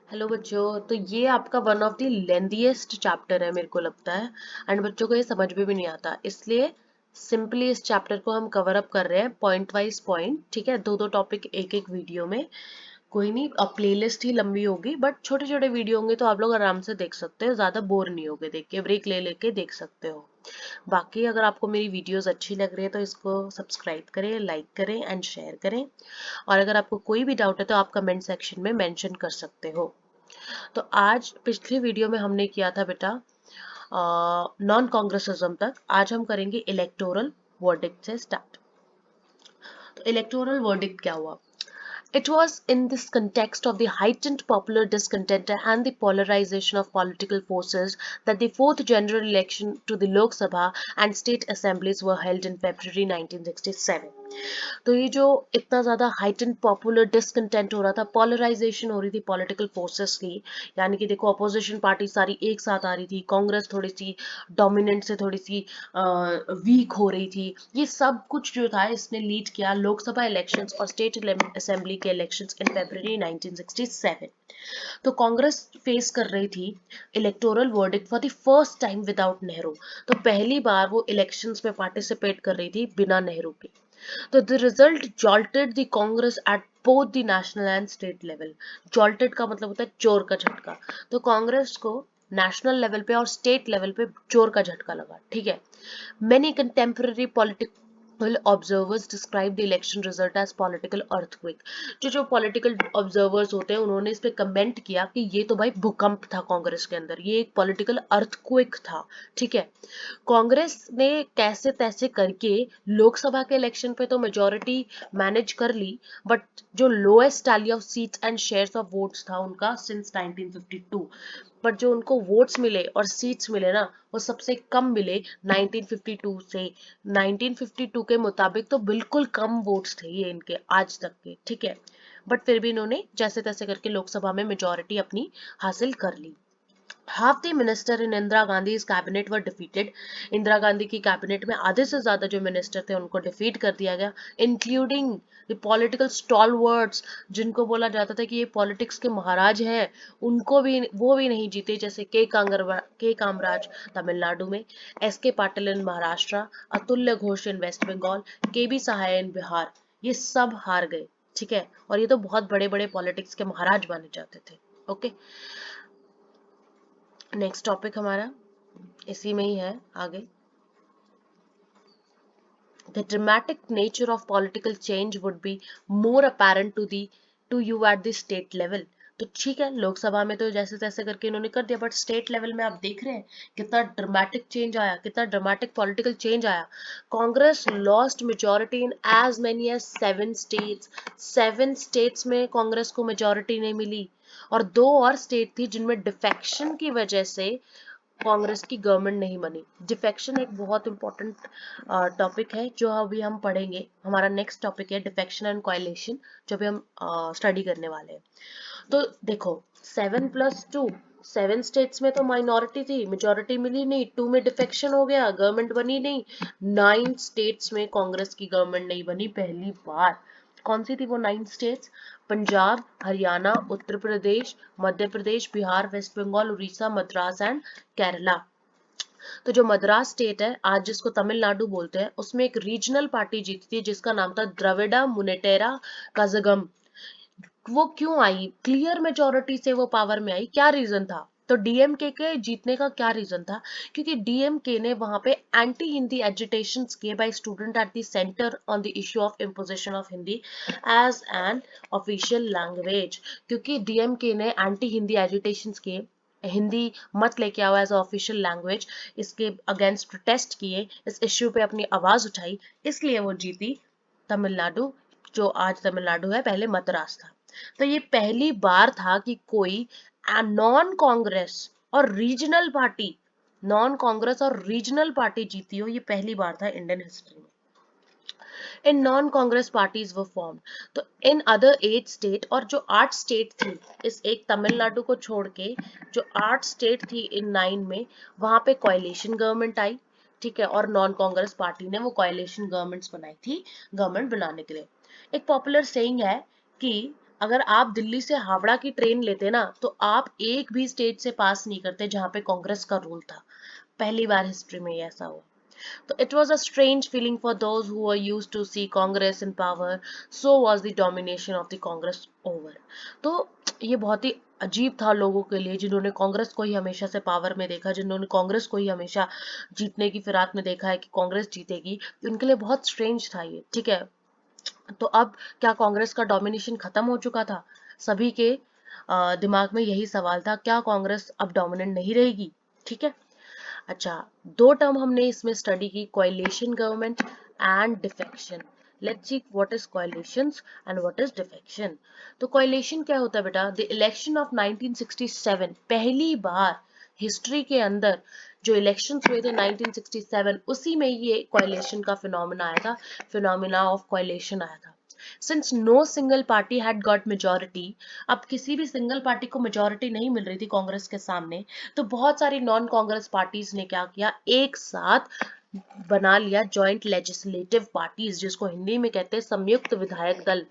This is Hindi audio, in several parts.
हेलो बच्चों। तो ये आपका one of the lengthiest chapter है मेरे को लगता है। एंड बच्चों को ये समझ में भी नहीं आता, इसलिए सिंपली इस चैप्टर को हम कवर अप कर रहे हैं पॉइंट वाइज पॉइंट। ठीक है, दो दो टॉपिक एक एक वीडियो में। कोई नहीं, अब प्लेलिस्ट ही लंबी होगी बट छोटे छोटे वीडियो होंगे तो आप लोग आराम से देख सकते हो, ज्यादा बोर नहीं होगे, देख के ब्रेक ले लेके देख सकते हो। बाकी अगर आपको मेरी वीडियोस अच्छी लग रही है तो इसको सब्सक्राइब करें, लाइक करें एंड शेयर करें। और अगर आपको कोई भी डाउट है तो आप कमेंट सेक्शन में मेंशन कर सकते हो। तो आज पिछली वीडियो में हमने किया था बेटा नॉन कांग्रेसिज्म तक। आज हम करेंगे इलेक्टोरल वर्डिक्ट से स्टार्ट। तो इलेक्टोरल वर्डिक्ट क्या हुआ? It was in this context of the heightened popular discontent and the polarization of political forces that the fourth general election to the Lok Sabha and state assemblies were held in February 1967. तो ये जो इतना ज्यादा हाइटेंड पॉपुलर डिसकंटेंट हो रहा था, पोलराइजेशन हो रही थी पॉलिटिकल फोर्सेस की, यानी कि देखो अपोजिशन पार्टी सारी एक साथ आ रही थी, कांग्रेस थोड़ी सी डोमिनेंट से थोड़ी सी वीक हो रही थी, ये सब कुछ जो था इसने लीड किया लोकसभा इलेक्शंस और स्टेट असेंबली के इलेक्शंस इन फरवरी 1967। तो कांग्रेस फेस कर रही थी electoral verdict for the first time without Nehru. तो पहली बार वो इलेक्शंस में पार्टिसिपेट कर रही थी बिना नेहरू के। तो the result jolted the Congress at both the national and state level. Jolted का मतलब होता है चोर का झटका। तो कांग्रेस को नेशनल लेवल पे और स्टेट लेवल पे चोर का झटका लगा। ठीक है। Many contemporary political observers describe the election result as political earthquake. जो political observers होते हैं उन्होंने इस पे कमेंट किया कि ये तो भाई भूकंप था कांग्रेस के अंदर, ये एक पॉलिटिकल अर्थक्वेक था। ठीक है। कांग्रेस ने कैसे तैसे करके लोकसभा के इलेक्शन पे तो मेजोरिटी मैनेज कर ली, बट जो lowest tally of seats and shares of votes था उनका सिंस 1952, बट जो उनको वोट्स मिले और सीट्स मिले ना, वो सबसे कम मिले 1952 से। 1952 के मुताबिक तो बिल्कुल कम वोट्स थे ये इनके आज तक के। ठीक है, बट फिर भी इन्होंने जैसे तैसे करके लोकसभा में मेजोरिटी अपनी हासिल कर ली। Half the minister in Indira Gandhi's cabinet were defeated. Indira Gandhi की कैबिनेट में आधे से ज्यादा जो मिनिस्टर थे उनको डिफीट कर दिया गया, इंक्लूडिंग द पॉलिटिकल स्टॉलवर्ड्स, जिनको बोला जाता था कि ये पॉलिटिक्स के महाराज हैं, उनको भी वो भी नहीं जीते, जैसे के कामराज तमिलनाडु में, एस के पाटिल इन महाराष्ट्र, अतुल्य घोष इन वेस्ट बंगाल, के बी सहाय इन बिहार। ये सब हार गए। ठीक है, और ये तो बहुत बड़े बड़े पॉलिटिक्स के महाराज माने जाते थे। ओके, नेक्स्ट टॉपिक हमारा इसी में ही है आगे। The dramatic nature of political change would be more apparent to you at the state level. तो ठीक है, लोकसभा में तो जैसे तैसे करके इन्होंने कर दिया, बट स्टेट लेवल में आप देख रहे हैं कितना ड्रामेटिक चेंज आया, कितना ड्रामेटिक पॉलिटिकल चेंज आया। Congress lost majority in as many as 7 states. 7 states में कांग्रेस को मेजोरिटी नहीं मिली, और दो और स्टेट थी जिनमें डिफेक्शन की वजह से कांग्रेस की गवर्नमेंट नहीं बनी। डिफेक्शन एक बहुत इंपॉर्टेंट टॉपिक है जो अभी हम पढ़ेंगे। हमारा नेक्स्ट टॉपिक है डिफेक्शन एंड कोएलिशन, जो अभी हम स्टडी करने वाले हैं। तो देखो, 7+2, 7 स्टेट्स में तो माइनॉरिटी थी, मेजोरिटी मिली नहीं, 2 में डिफेक्शन हो गया, गवर्नमेंट बनी नहीं। 9 स्टेट्स में कांग्रेस की गवर्नमेंट नहीं बनी पहली बार। कौन सी थी वो 9 states? Punjab, Haryana, Uttar Pradesh, Madhya Pradesh, Bihar, West Bengal, Orissa, Madras and Kerala. तो जो मद्रास स्टेट है, आज जिसको तमिलनाडु बोलते हैं, उसमें एक रीजनल पार्टी जीती थी जिसका नाम था द्रविड़ा मुनेटेरा कजगम। वो क्यों आई? क्लियर मेजोरिटी से वो पावर में आई, क्या रीजन था? तो डीएमके के जीतने का क्या रीजन था? क्योंकि डीएमके ने वहां पे एंटी हिंदी एजिटेशंस किए by student at the centre on the issue of imposition of Hindi as an official language. क्योंकि डीएमके ने एंटी हिंदी एजिटेशंस किए, हिंदी मत लेके आओ एज ऑफिशियल लैंग्वेज, इसके अगेंस्ट प्रोटेस्ट किए, इस इश्यू पे अपनी आवाज उठाई, इसलिए वो जीती तमिलनाडु। जो आज तमिलनाडु है, पहले मद्रास था। तो ये पहली बार था कि कोई नॉन कांग्रेस और रीजनल पार्टी, नॉन कांग्रेस और रीजनल पार्टी जीती हो, ये पहली बार था इंडियन हिस्ट्री में। इन नॉन कांग्रेस पार्टीज वो फॉर्म। तो इन अदर 8 स्टेट, और जो 8 स्टेट थी, इस एक तमिलनाडु को छोड़ के जो 8 स्टेट थी इन 9 में, वहां पे कोएलिशन गवर्नमेंट आई। ठीक है, और नॉन कांग्रेस पार्टी ने वो कोएलिशन गवर्नमेंट्स बनाई थी गवर्नमेंट बनाने के लिए। एक पॉपुलर सेइंग है कि अगर आप दिल्ली से हावड़ा की ट्रेन लेते ना तो आप एक भी स्टेट से पास नहीं करते जहां पे कांग्रेस का रूल था। पहली बार हिस्ट्री में ये ऐसा हुआ। So it was a strange feeling for those who were used to see Congress in power. So was the domination of the Congress over. तो ये बहुत ही अजीब था लोगों के लिए जिन्होंने कांग्रेस को ही हमेशा से पावर में देखा, जिन्होंने कांग्रेस को ही हमेशा जीतने की फिराक में देखा है कि कांग्रेस जीतेगी। उनके लिए बहुत स्ट्रेंज था ये, ठीक है। तो अब क्या कांग्रेस का डोमिनेशन खत्म हो चुका था? सभी के दिमाग में यही सवाल था, क्या कांग्रेस अब डोमिनेंट नहीं रहेगी? ठीक है। अच्छा, दो टर्म हमने इसमें स्टडी की, coalition government and defection. Let's see what is coalitions and what is defection. तो कोएलिशन क्या होता है बेटा? द इलेक्शन ऑफ 1967, पहली बार हिस्ट्री के अंदर जो इलेक्शंस हुए थे 1967, उसी में ये कोएलिशन का फिनोमेना आया था, फिनोमेना ऑफ कोएलिशन आया था। Since no single party had got majority, अब किसी भी सिंगल पार्टी को मेजोरिटी नहीं मिल रही थी कांग्रेस के सामने, तो बहुत सारी नॉन कांग्रेस पार्टीज ने क्या किया, एक साथ बना लिया जॉइंट लेजिस्लेटिव पार्टीज, जिसको हिंदी में कहते हैं संयुक्त विधायक दल।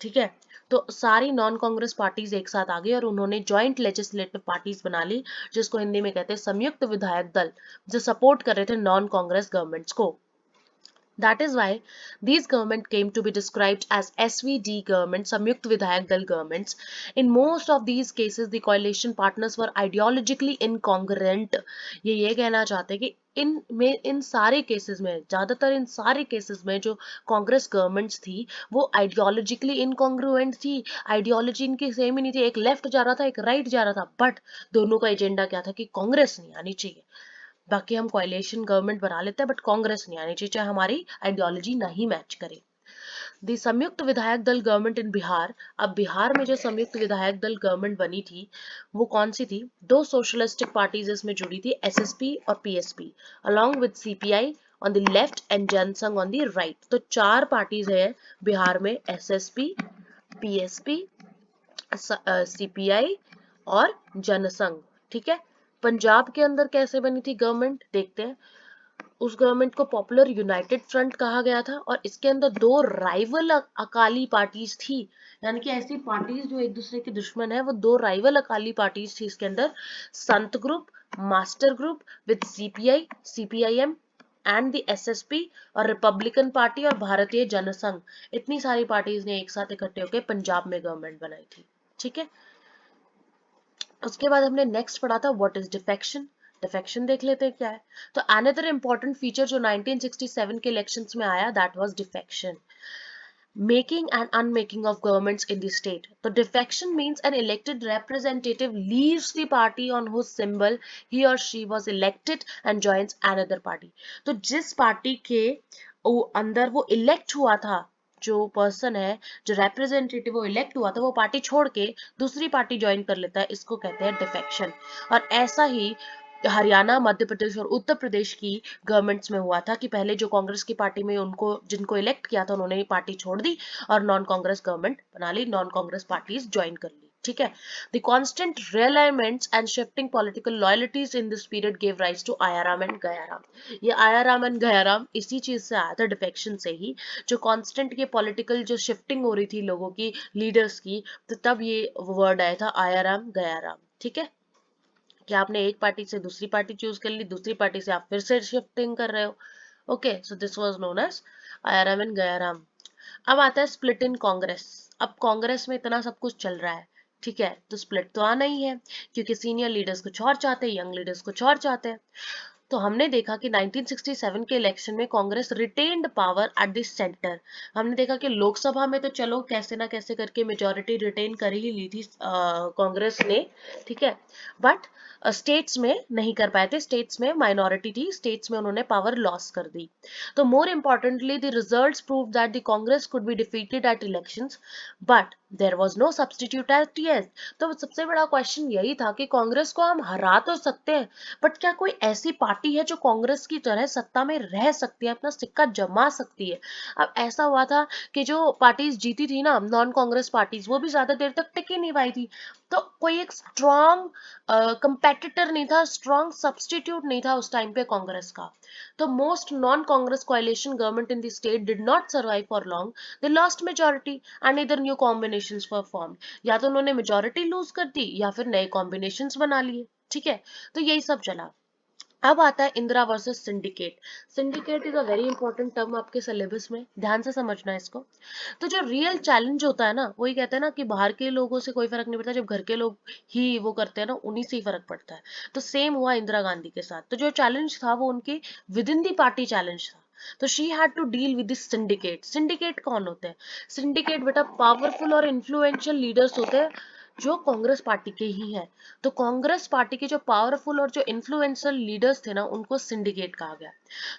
ठीक है। तो सारी नॉन कांग्रेस पार्टीज एक साथ आ गई और उन्होंने जॉइंट लेजिस्लेटिव पार्टीज बना ली, जिसको हिंदी में कहते हैं संयुक्त विधायक दल, जो सपोर्ट कर रहे थे नॉन कांग्रेस गवर्नमेंट्स को। That is why these government came to be described as SVD governments, Samyukt Vidhayak Dal governments. In most of these cases, the coalition partners were ideologically incongruent. ये कहना चाहते हैं कि इन सारे केसेस में, ज्यादातर इन सारे केसेस में जो कांग्रेस गवर्नमेंट्स थी वो आइडियोलॉजिकली इनकॉन्ग्रुएंट थी। आइडियोलॉजी इनकी सेम ही नहीं थी, एक लेफ्ट जा रहा था एक राइट जा रहा था, बट दोनों का एजेंडा क्या था कि कांग्रेस नहीं आनी चाहिए। बाकी हम कोalition गवर्नमेंट बना लेते हैं बट कांग्रेस नहीं आनी चाहिए, चाहे हमारी आइडियोलॉजी नहीं मैच करे। दी संयुक्त विधायक दल गवर्नमेंट इन बिहार, अब बिहार में जो संयुक्त विधायक दल गवर्नमेंट बनी थी वो कौन सी थी? दो सोशलिस्टिक पार्टीज इसमें जुड़ी थी, एसएसपी और PSP, along with CPI on the left and जनसंघ ऑन द राइट। तो चार पार्टीज है बिहार में, एसएसपी, पीएसपी, सीपीआई और जनसंघ। ठीक है। पंजाब के अंदर कैसे बनी थी गवर्नमेंट, देखते हैं। उस गवर्नमेंट को पॉपुलर यूनाइटेड फ्रंट कहा गया था और इसके अंदर दो राइवल अकाली पार्टीज थी, यानी कि ऐसी पार्टीज जो एक दूसरे के दुश्मन है, वो दो राइवल अकाली पार्टीज थी इसके अंदर। संत group, master group with CPI, CPIM and the SSP, और रिपब्लिकन पार्टी और भारतीय जनसंघ। इतनी सारी पार्टीज ने एक साथ इकट्ठे होकर पंजाब में गवर्नमेंट बनाई थी। ठीक है। उसके बाद हमने नेक्स्ट पढ़ा था व्हाट इज डिफेक्शन। डिफेक्शन देख लेते हैं क्या है। तो अनदर इंपॉर्टेंट फीचर जो 1967 के इलेक्शंस में आया, that was defection, making and unmaking of governments in the state. So defection means an elected representative leaves the party on whose symbol he or she was elected and joins another party. तो जिस पार्टी के अंदर वो इलेक्ट हुआ था, जो पर्सन है, जो रिप्रेजेंटेटिव वो इलेक्ट हुआ था, वो पार्टी छोड़ के दूसरी पार्टी ज्वाइन कर लेता है, इसको कहते हैं डिफेक्शन। और ऐसा ही हरियाणा, मध्य प्रदेश और उत्तर प्रदेश की गवर्नमेंट्स में हुआ था कि पहले जो कांग्रेस की पार्टी में उनको जिनको इलेक्ट किया था उन्होंने पार्टी छोड़ दी और नॉन कांग्रेस गवर्नमेंट बना ली, नॉन कांग्रेस पार्टीज ज्वाइन कर ली। ठीक है। The constant realignments and shifting political loyalties in this period gave rise to Aaya Ram and Gaya Ram. ये आयाराम एंड गयाराम इसी चीज से आया था, डिफेक्शन से ही। जो कांस्टेंट के पॉलिटिकल जो शिफ्टिंग हो रही थी लोगों की, लीडर्स की, तो तब ये वर्ड आया था आयाराम गयाराम। ठीक है। कि आपने एक पार्टी से दूसरी पार्टी चूज कर ली, दूसरी पार्टी से आप फिर से शिफ्टिंग कर रहे हो। Okay, so this was known as Aayaram and Gayaram. अब आता है स्प्लिट इन कांग्रेस। अब कांग्रेस में इतना सब कुछ चल रहा है, ठीक है, तो स्प्लिट तो आना ही है, क्योंकि सीनियर लीडर्स कुछ और चाहते हैं, यंग लीडर्स कुछ और चाहते हैं। तो हमने देखा कि 1967 के इलेक्शन में Congress retained power eight the centre. हमने देखा कि लोकसभा में तो चलो कैसे ना कैसे करके मेजोरिटी रिटेन कर ही ली थी कांग्रेस ने, ठीक है, बट स्टेट्स में नहीं कर पाए थे, स्टेट्स में माइनॉरिटी थी, स्टेट्स में उन्होंने पावर लॉस कर दी। तो more importantly the results prove that the Congress could be defeated at elections but there was no substitute at TS. तो सबसे बड़ा क्वेश्चन यही था कि कांग्रेस को हम हरा तो सकते हैं, बट क्या कोई ऐसी पार्टी है जो कांग्रेस की तरह सत्ता में रह सकती है, अपना सिक्का जमा सकती है? अब ऐसा हुआ था कि जो पार्टीज जीती थी ना, नॉन कांग्रेस पार्टीज, वो भी ज्यादा देर तक टिक ही नहीं पाई थी। तो कोई एक स्ट्रॉन्ग कंपेटिटर नहीं था, स्ट्रॉन्ग सब्स्टिट्यूट नहीं था उस टाइम पे कांग्रेस का। तो most non Congress coalition government in the state did not survive for long. They lost majority and either new combinations were formed. या तो उन्होंने मेजोरिटी लूज कर दी या फिर नए कॉम्बिनेशंस बना लिए, ठीक है। तो यही सब चला। अब आता है Indira versus syndicate. Syndicate is a very important term आपके सिलेबस में, ध्यान से समझना है इसको। तो जो रियल चैलेंज होता है ना, वही कहते हैं ना कि बाहर के लोगों से कोई फर्क नहीं पड़ता, जब घर के लोग ही वो करते हैं ना, उन्हीं से ही फर्क पड़ता है। तो सेम हुआ इंदिरा गांधी के साथ। तो जो चैलेंज था वो उनके within the party challenge था। तो she had to deal with this syndicate. Syndicate कौन होते हैं? सिंडिकेट बेटा पावरफुल और इन्फ्लुएंशियल लीडर्स होते हैं जो कांग्रेस पार्टी के ही है। तो कांग्रेस पार्टी के जो पावरफुल और जो इन्फ्लुएंशियल लीडर्स थे ना, उनको सिंडिकेट कहा गया।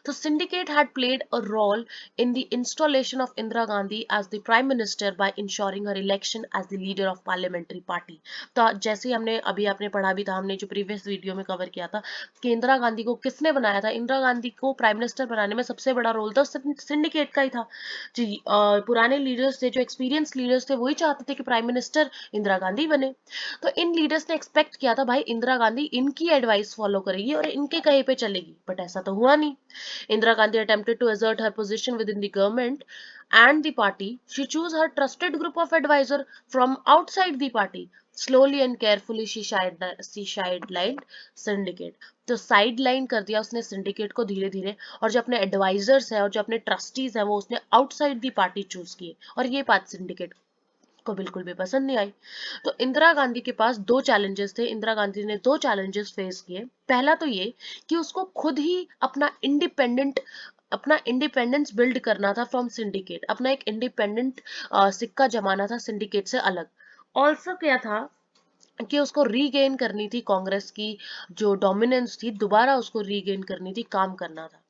तो syndicate had played a role in the installation of Indira Gandhi as the prime minister by ensuring her election as the leader of parliamentary party। तो जैसे हमने अभी आपने पढ़ा भी था, हमने जो प्रीवियस वीडियो में कवर किया था कि इंदिरा गांधी को किसने बनाया था, इंदिरा गांधी को प्राइम मिनिस्टर बनाने में सबसे बड़ा रोल तो सिंडिकेट का ही था जी। पुराने लीडर्स थे, जो एक्सपीरियंस लीडर्स थे, वही चाहते थे कि प्राइम मिनिस्टर इंदिरा गांधी बने। तो इन लीडर्स ने एक्सपेक्ट किया था भाई इंदिरा गांधी इनकी एडवाइस फॉलो करेगी और इनके कहे पे चलेगी, बट ऐसा तो हुआ नहीं। Indira Gandhi attempted to assert her position within the government and the party. She chose her trusted group of advisors from outside the party. Slowly and carefully she sidelined syndicate. तो साइड लाइन कर दिया उसने सिंडिकेट को धीरे धीरे, और जो अपने एडवाइजर्स है और जो अपने ट्रस्टीज है वो उसने आउटसाइड दी पार्टी चूज किए, और ये बात सिंडिकेट को बिल्कुल भी पसंद नहीं आई। तो इंदिरा गांधी के पास दो चैलेंजेस थे, इंदिरा गांधी ने दो चैलेंजेस फेस किए। पहला तो ये कि उसको खुद ही अपना इंडिपेंडेंस बिल्ड करना था फ्रॉम सिंडिकेट, अपना एक इंडिपेंडेंट सिक्का जमाना था सिंडिकेट से अलग। ऑल्सो क्या था कि उसको रीगेन करनी थी कांग्रेस की जो डोमिनेंस थी, दोबारा उसको रीगेन करनी थी, काम करना था।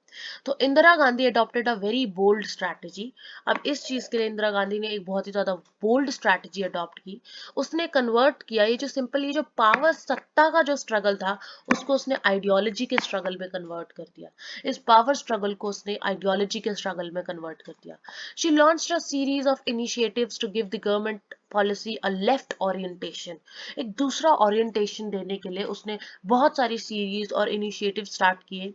तो Indira Gandhi adopted a very bold strategy. अब इस चीज के लिए इंदिरा गांधी ने एक बहुत ही ज्यादा बोल्ड स्ट्रैटेजी अडॉप्ट की। उसने कन्वर्ट किया ये जो सिंपल ये जो पावर सत्ता का जो स्ट्रगल था, उसको उसने आइडियोलॉजी के स्ट्रगल में कन्वर्ट कर दिया। इस पावर स्ट्रगल को उसने आइडियोलॉजी के स्ट्रगल में कन्वर्ट कर दिया। She launched a series of initiatives to give the government policy a left orientation. एक दूसरा ओरिएंटेशन देने के लिए उसने बहुत सारी सीरीज और इनिशिएटिव स्टार्ट किए।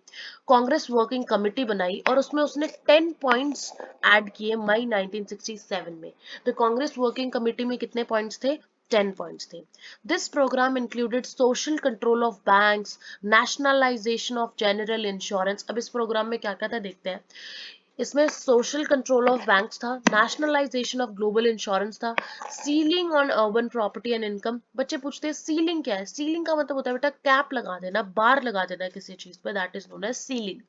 कांग्रेस वर्किंग कमेटी बनाई और उसमें उसने 10 पॉइंट्स ऐड किए मई 1967 में। तो कांग्रेस वर्किंग कमेटी में कितने पॉइंट्स थे? 10 पॉइंट्स थे। This programme included social control of banks, nationalisation of general insurance. अब इस प्रोग्राम में क्या क्या था देखते हैं। इसमें सोशल कंट्रोल ऑफ बैंक्स था, नेशनलाइजेशन ऑफ ग्लोबल इंश्योरेंस था, ceiling on urban property and income. बच्चे पूछते हैं सीलिंग क्या है? सीलिंग का मतलब होता है बेटा कैप लगा देना, बार लगा देना किसी चीज पे, that is known as ceiling.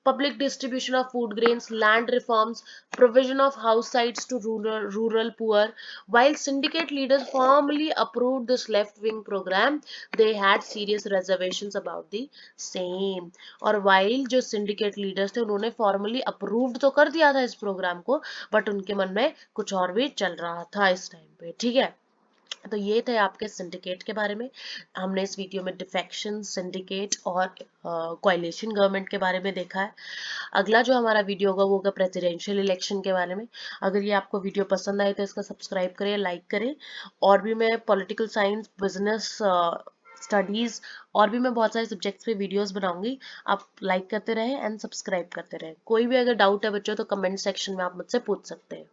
Public distribution of food grains, land reforms, provision of house sites to rural poor. While syndicate leaders formally approved this left-wing program, they had serious reservations about the same. और while जो syndicate leaders थे उन्होंने formally approved तो कर दिया था इस प्रोग्राम को, बट उनके मन में कुछ और भी चल रहा था इस टाइम पे, ठीक है। तो ये थे आपके सिंडिकेट के बारे में। हमने इस वीडियो में डिफेक्शन, सिंडिकेट और कोalition गवर्नमेंट के बारे में देखा है। अगला जो हमारा वीडियो होगा वो होगा प्रेसिडेंशियल इलेक्शन के बारे में। अगर ये आपको वीडियो पसंद आए तो इसका सब्सक्राइब करें, लाइक करें। और भी मैं पॉलिटिकल साइंस, बिजनेस स्टडीज और भी मैं बहुत सारे सब्जेक्ट्स पे वीडियोस बनाऊंगी। आप लाइक करते रहें एंड सब्सक्राइब करते रहें। कोई भी अगर डाउट है बच्चों तो कमेंट सेक्शन में आप मुझसे पूछ सकते हैं।